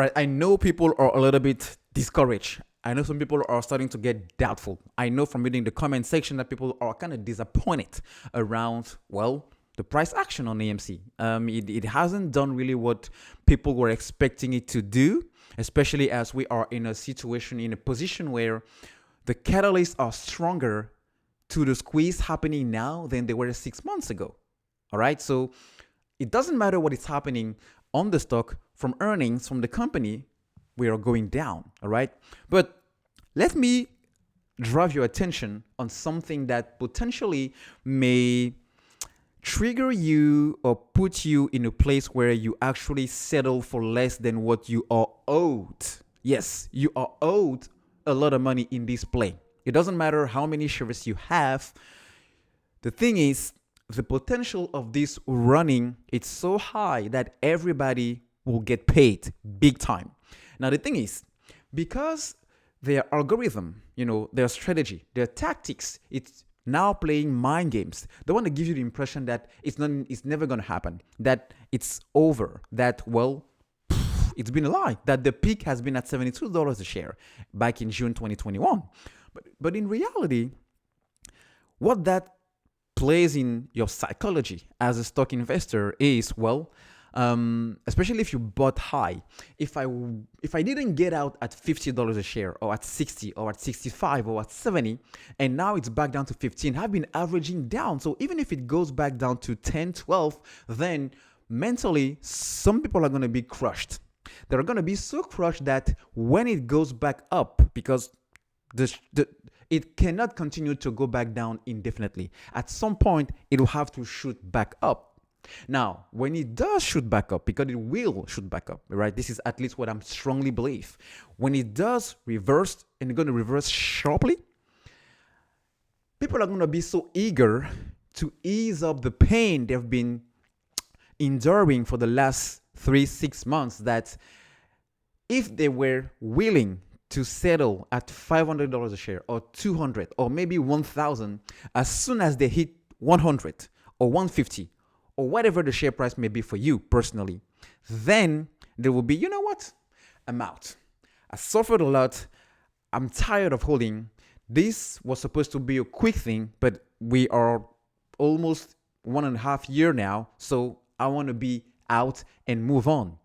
Right, I know people are a little bit discouraged. I know some people are starting to get doubtful. I know from reading the comment section that people are kind of disappointed around, well, the price action on AMC. It hasn't done really what people were expecting it to do, especially as we are in a situation, in a position where the catalysts are stronger to the squeeze happening now than they were 6 months ago. All right, so it doesn't matter what is happening on the stock from earnings from the company, we are going down. All right, but let me drive your attention on something that potentially may trigger you or put you in a place where you actually settle for less than what you are owed. Yes, you are owed a lot of money in this play. It doesn't matter how many shares you have. The thing is, the potential of this running, it's so high that everybody will get paid big time. Now, the thing is, because their algorithm, their strategy, their tactics, it's now playing mind games. They want to give you the impression that it's never going to happen, that it's over, that, well, it's been a lie, that the peak has been at $72 a share back in June 2021. But in reality, what that plays in your psychology as a stock investor is, well, especially if you bought high. If I didn't get out at $50 a share, or at 60, or at 65, or at 70, and now it's back down to 15, I've been averaging down. So even if it goes back down to 10, 12, then mentally, some people are going to be crushed. They're going to be so crushed that when it goes back up, because it cannot continue to go back down indefinitely. At some point, it will have to shoot back up. Now, when it does shoot back up, because it will shoot back up, right? This is at least what I'm strongly believe. When it does reverse, and it's going to reverse sharply, people are going to be so eager to ease up the pain they've been enduring for the last 3-6 months that if they were willing to settle at $500 a share, or $200, or maybe $1,000, as soon as they hit 100 or 150, or whatever the share price may be for you personally, then there will be, you know what? I'm out. I suffered a lot. I'm tired of holding. This was supposed to be a quick thing, but we are almost 1.5 years now, so I want to be out and move on.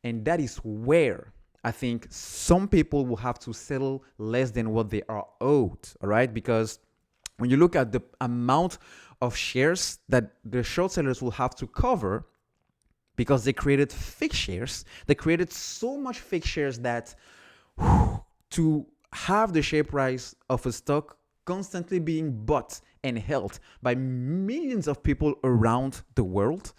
And that is where I think some people will have to settle less than what they are owed, all right? Because when you look at the amount of shares that the short sellers will have to cover, because they created fake shares, they created so much fake shares that to have the share price of a stock constantly being bought and held by millions of people around the world,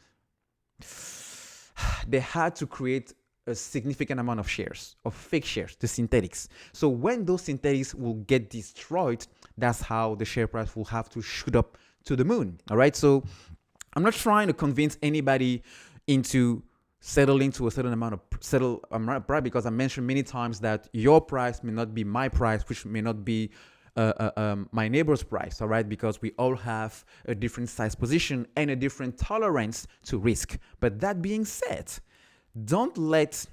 they had to create a significant amount of shares, of fake shares, the synthetics. So when those synthetics will get destroyed, that's how the share price will have to shoot up to the moon. All right. So I'm not trying to convince anybody into settling to a certain amount of price, because I mentioned many times that your price may not be my price, which may not be my neighbor's price, all right, because we all have a different size position and a different tolerance to risk. But that being said, don't let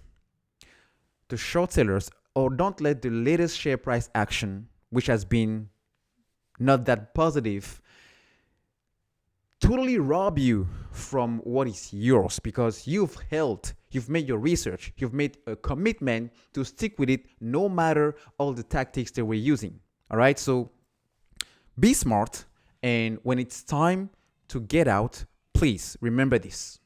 the short sellers, or don't let the latest share price action, which has been not that positive, totally rob you from what is yours, because you've made your research, you've made a commitment to stick with it no matter all the tactics that we're using. All right, so be smart, and when it's time to get out, please remember this.